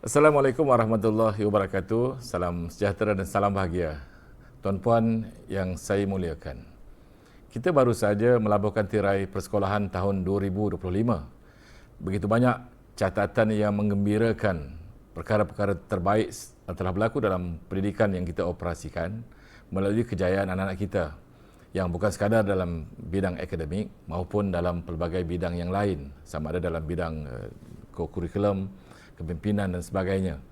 Assalamualaikum warahmatullahi wabarakatuh. Salam sejahtera dan salam bahagia. Tuan-puan yang saya muliakan. Kita baru saja melabuhkan tirai persekolahan tahun 2025. Begitu banyak catatan yang menggembirakan. Perkara-perkara terbaik telah berlaku dalam pendidikan yang kita operasikan melalui kejayaan anak-anak kita yang bukan sekadar dalam bidang akademik maupun dalam pelbagai bidang yang lain, sama ada dalam bidang kurikulum, kepimpinan dan sebagainya.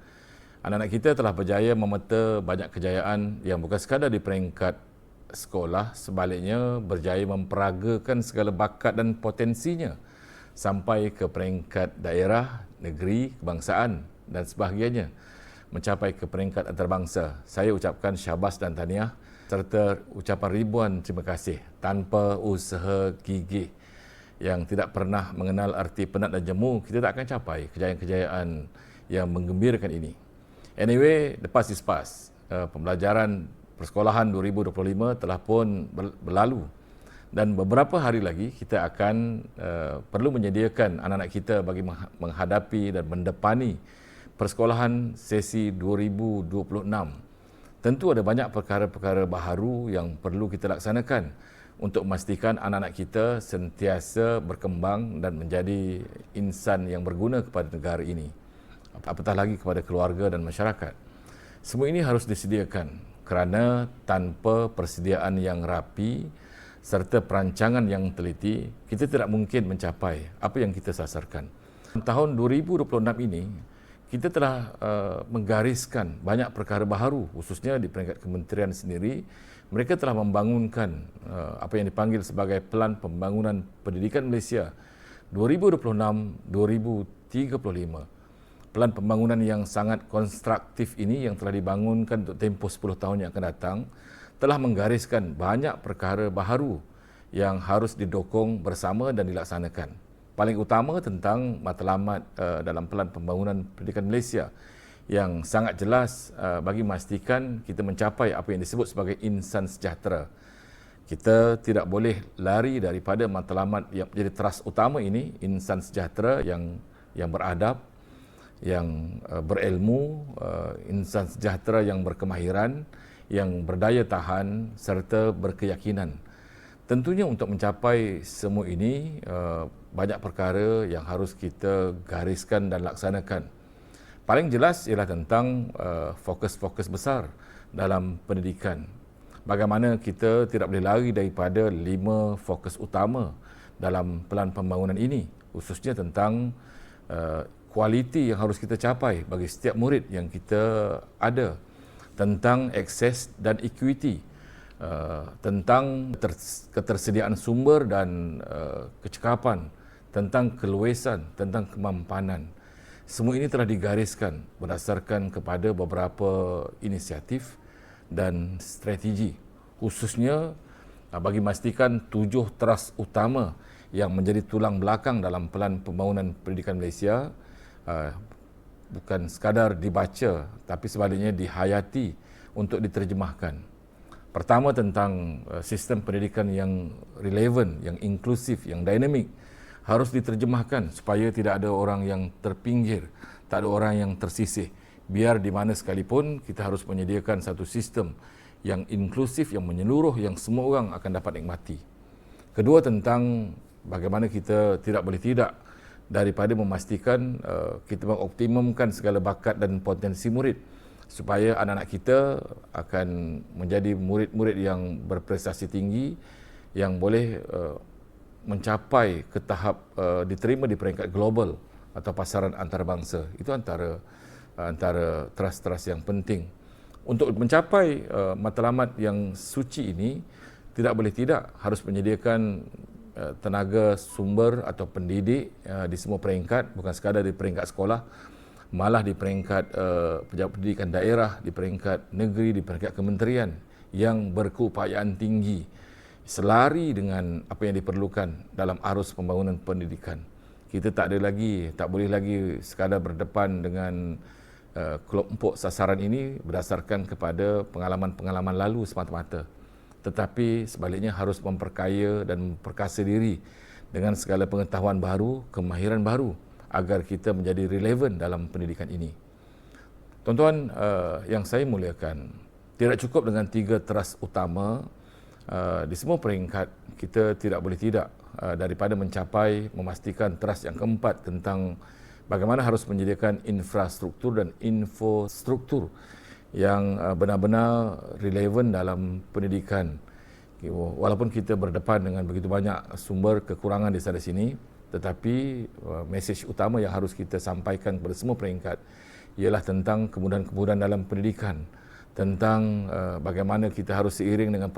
Anak-anak kita telah berjaya memeta banyak kejayaan yang bukan sekadar di peringkat sekolah, sebaliknya berjaya memperagakan segala bakat dan potensinya sampai ke peringkat daerah, negeri, kebangsaan dan sebagainya, mencapai ke peringkat antarabangsa. Saya ucapkan syabas dan tahniah serta ucapan ribuan terima kasih. Tanpa usaha gigih yang tidak pernah mengenal arti penat dan jemu, kita tak akan capai kejayaan-kejayaan yang menggembirakan ini. Anyway, the past is past. Pembelajaran persekolahan 2025 telah pun berlalu dan beberapa hari lagi kita akan perlu menyediakan anak-anak kita bagi menghadapi dan mendepani persekolahan sesi 2026. Tentu ada banyak perkara-perkara baharu yang perlu kita laksanakan untuk memastikan anak-anak kita sentiasa berkembang dan menjadi insan yang berguna kepada negara ini, apatah lagi kepada keluarga dan masyarakat. Semua ini harus disediakan kerana tanpa persediaan yang rapi serta perancangan yang teliti, kita tidak mungkin mencapai apa yang kita sasarkan. Tahun 2026 ini, kita telah menggariskan banyak perkara baharu, khususnya di peringkat kementerian sendiri. Mereka telah membangunkan apa yang dipanggil sebagai Pelan Pembangunan Pendidikan Malaysia 2026-2035. Pelan pembangunan yang sangat konstruktif ini yang telah dibangunkan untuk tempoh 10 tahun yang akan datang telah menggariskan banyak perkara baharu yang harus didokong bersama dan dilaksanakan. Paling utama tentang matlamat dalam Pelan Pembangunan Pendidikan Malaysia yang sangat jelas bagi memastikan kita mencapai apa yang disebut sebagai insan sejahtera. Kita tidak boleh lari daripada matlamat yang menjadi teras utama ini, insan sejahtera yang beradab, yang berilmu, insan sejahtera yang berkemahiran, yang berdaya tahan serta berkeyakinan. Tentunya untuk mencapai semua ini, banyak perkara yang harus kita gariskan dan laksanakan. Paling jelas ialah tentang fokus-fokus besar dalam pendidikan. Bagaimana kita tidak boleh lari daripada 5 fokus utama dalam pelan pembangunan ini, khususnya tentang kualiti yang harus kita capai bagi setiap murid yang kita ada, tentang akses dan equity, tentang ketersediaan sumber dan kecekapan, tentang keluasan, tentang kemampanan. Semua ini telah digariskan berdasarkan kepada beberapa inisiatif dan strategi, khususnya bagi memastikan 7 teras utama yang menjadi tulang belakang dalam Pelan Pembangunan Pendidikan Malaysia bukan sekadar dibaca tapi sebaliknya dihayati untuk diterjemahkan. Pertama, tentang sistem pendidikan yang relevan, yang inklusif, yang dinamik harus diterjemahkan supaya tidak ada orang yang terpinggir, tak ada orang yang tersisih. Biar di mana sekalipun kita harus menyediakan satu sistem yang inklusif, yang menyeluruh, yang semua orang akan dapat nikmati. Kedua, tentang bagaimana kita tidak boleh tidak daripada memastikan kita mengoptimumkan segala bakat dan potensi murid supaya anak-anak kita akan menjadi murid-murid yang berprestasi tinggi, yang boleh mencapai ke tahap diterima di peringkat global atau pasaran antarabangsa. Itu antara teras-teras yang penting. Untuk mencapai matlamat yang suci ini, tidak boleh tidak harus menyediakan tenaga sumber atau pendidik di semua peringkat, bukan sekadar di peringkat sekolah, malah di peringkat pejabat pendidikan daerah, di peringkat negeri, di peringkat kementerian yang berkeupayaan tinggi, selari dengan apa yang diperlukan dalam arus pembangunan pendidikan. Kita tak boleh lagi sekadar berdepan dengan kelompok sasaran ini berdasarkan kepada pengalaman-pengalaman lalu semata-mata. Tetapi sebaliknya harus memperkaya dan memperkasa diri dengan segala pengetahuan baru, kemahiran baru agar kita menjadi relevan dalam pendidikan ini. Tuan-tuan yang saya muliakan, tidak cukup dengan 3 teras utama di semua peringkat. Kita tidak boleh tidak daripada memastikan teras yang keempat tentang bagaimana harus menyediakan infrastruktur dan infostruktur yang benar-benar relevan dalam pendidikan. Walaupun kita berdepan dengan begitu banyak sumber kekurangan di sana sini, tetapi mesej utama yang harus kita sampaikan kepada semua peringkat ialah tentang kemudahan-kemudahan dalam pendidikan, tentang bagaimana kita harus seiring dengan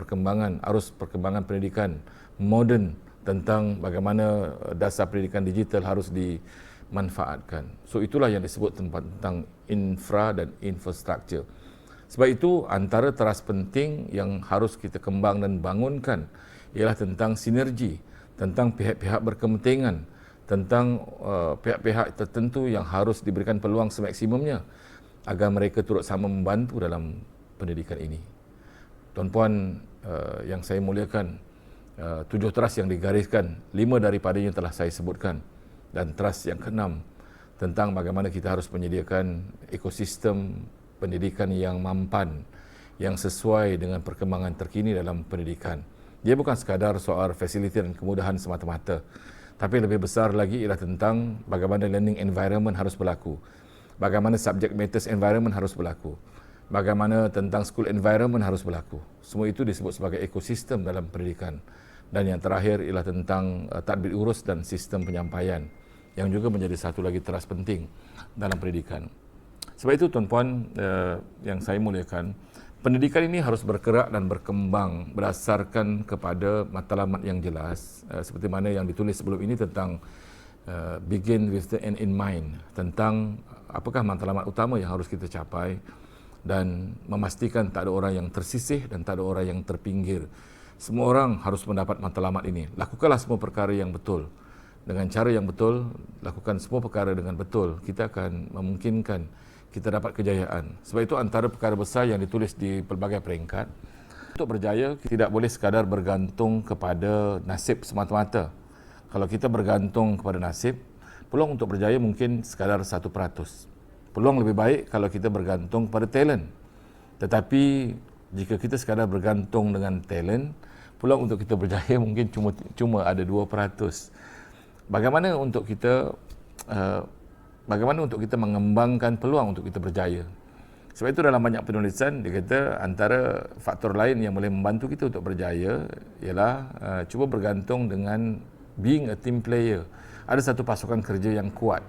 arus perkembangan pendidikan moden, tentang bagaimana dasar pendidikan digital harus dimanfaatkan. So itulah yang disebut tentang infra dan infrastruktur. Sebab itu antara teras penting yang harus kita kembang dan bangunkan ialah tentang sinergi, tentang pihak-pihak berkepentingan, tentang pihak-pihak tertentu yang harus diberikan peluang semaksimumnya agar mereka turut sama membantu dalam pendidikan ini. Tuan-puan yang saya muliakan, 7 teras yang digariskan, 5 daripadanya telah saya sebutkan, dan teras yang ke-6 tentang bagaimana kita harus menyediakan ekosistem pendidikan yang mampan, yang sesuai dengan perkembangan terkini dalam pendidikan. Dia bukan sekadar soal fasiliti dan kemudahan semata-mata, tapi lebih besar lagi ialah tentang bagaimana learning environment harus berlaku, bagaimana subject matters environment harus berlaku, bagaimana tentang school environment harus berlaku. Semua itu disebut sebagai ekosistem dalam pendidikan. Dan yang terakhir ialah tentang tadbir urus dan sistem penyampaian, yang juga menjadi satu lagi teras penting dalam pendidikan. Sebab itu tuan-puan yang saya muliakan, pendidikan ini harus bergerak dan berkembang berdasarkan kepada matlamat yang jelas, seperti mana yang ditulis sebelum ini tentang begin with the end in mind, tentang apakah matlamat utama yang harus kita capai dan memastikan tak ada orang yang tersisih dan tak ada orang yang terpinggir. Semua orang harus mendapat matlamat ini. Lakukanlah semua perkara yang betul. Dengan cara yang betul, lakukan semua perkara dengan betul, kita akan memungkinkan kita dapat kejayaan. Sebab itu antara perkara besar yang ditulis di pelbagai peringkat, untuk berjaya tidak boleh sekadar bergantung kepada nasib semata-mata. Kalau kita bergantung kepada nasib, peluang untuk berjaya mungkin sekadar 1%. Peluang lebih baik kalau kita bergantung kepada talent. Tetapi jika kita sekadar bergantung dengan talent, peluang untuk kita berjaya mungkin cuma ada 2%. Bagaimana untuk kita mengembangkan peluang untuk kita berjaya? Sebab itu dalam banyak penulisan dia kata antara faktor lain yang boleh membantu kita untuk berjaya ialah cuba bergantung dengan being a team player. Ada satu pasukan kerja yang kuat.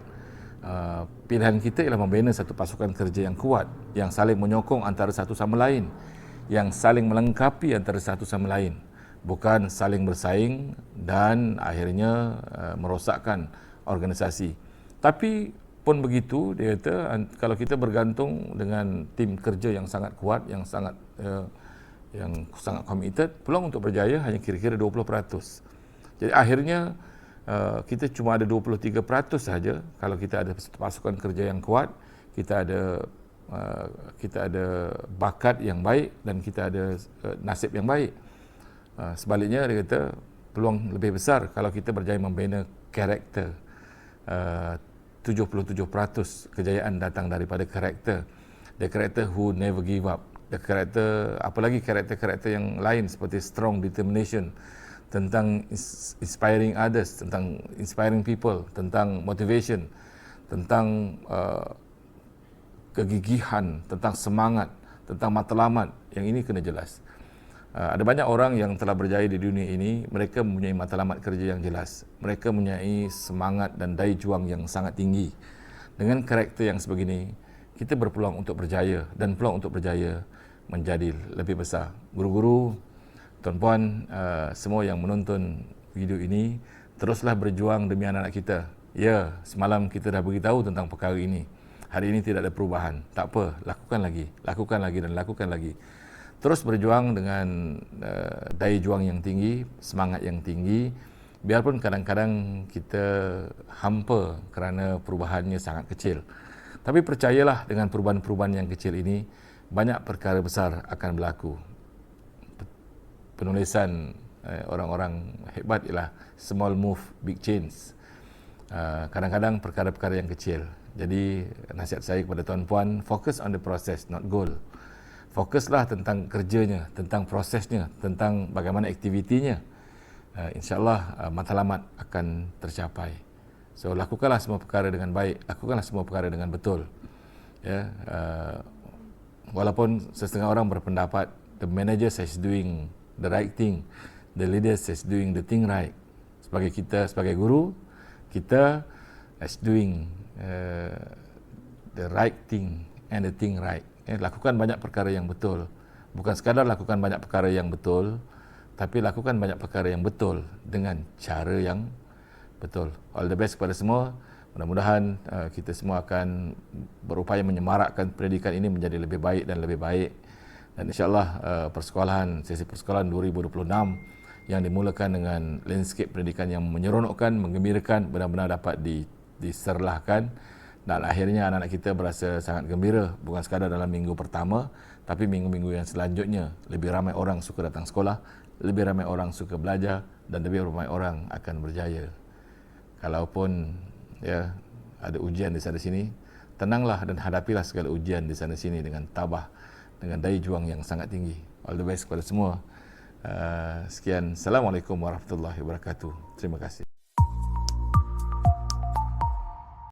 Pilihan kita ialah membina satu pasukan kerja yang kuat, yang saling menyokong antara satu sama lain, yang saling melengkapi antara satu sama lain, bukan saling bersaing dan akhirnya merosakkan organisasi. Tapi pun begitu, dia kata kalau kita bergantung dengan tim kerja yang sangat kuat, yang sangat committed, peluang untuk berjaya hanya kira-kira 20%. Jadi akhirnya kita cuma ada 23% saja kalau kita ada pasukan kerja yang kuat, kita ada bakat yang baik dan kita ada nasib yang baik. Sebaliknya dia kata peluang lebih besar kalau kita berjaya membina karakter. 77% kejayaan datang daripada karakter. The character who never give up. The character, apalagi karakter-karakter yang lain seperti strong determination, tentang inspiring others, tentang inspiring people, tentang motivation, tentang kegigihan, tentang semangat, tentang matlamat. Yang ini kena jelas. Ada banyak orang yang telah berjaya di dunia ini, mereka mempunyai matlamat kerja yang jelas. Mereka mempunyai semangat dan daya juang yang sangat tinggi. Dengan karakter yang sebegini, kita berpeluang untuk berjaya dan peluang untuk berjaya menjadi lebih besar. Guru-guru, tuan-puan, semua yang menonton video ini, teruslah berjuang demi anak-anak kita. Ya, semalam kita dah beritahu tentang perkara ini. Hari ini tidak ada perubahan. Tak apa, lakukan lagi dan lakukan lagi. Terus berjuang dengan daya juang yang tinggi, semangat yang tinggi, biarpun kadang-kadang kita hampa kerana perubahannya sangat kecil. Tapi percayalah dengan perubahan-perubahan yang kecil ini, banyak perkara besar akan berlaku. Penulisan orang-orang hebat ialah small move, big change. Kadang-kadang perkara-perkara yang kecil, Jadi nasihat saya kepada tuan-puan, fokus on the process, not goal. Fokuslah tentang kerjanya, tentang prosesnya, tentang bagaimana aktivitinya. InsyaAllah matlamat akan tercapai. So lakukanlah semua perkara dengan baik, lakukanlah semua perkara dengan betul. Ya, walaupun setengah orang berpendapat the manager says doing the right thing, the leader says doing the thing right. Sebagai kita, sebagai guru, kita as doing the right thing and the thing right. Lakukan banyak perkara yang betul. Bukan sekadar lakukan banyak perkara yang betul, tapi lakukan banyak perkara yang betul dengan cara yang betul. All the best kepada semua. Mudah-mudahan kita semua akan berupaya menyemarakkan pendidikan ini menjadi lebih baik dan lebih baik. Dan insyaAllah sesi persekolahan 2026 yang dimulakan dengan landscape pendidikan yang menyeronokkan, menggembirakan, benar-benar dapat diserlahkan. Dan akhirnya anak-anak kita berasa sangat gembira, bukan sekadar dalam minggu pertama, tapi minggu-minggu yang selanjutnya. Lebih ramai orang suka datang sekolah, lebih ramai orang suka belajar, dan lebih ramai orang akan berjaya. Kalaupun ya ada ujian di sana sini, tenanglah dan hadapilah segala ujian di sana sini dengan tabah, dengan daya juang yang sangat tinggi. All the best kepada semua. Sekian. Assalamualaikum warahmatullahi wabarakatuh. Terima kasih.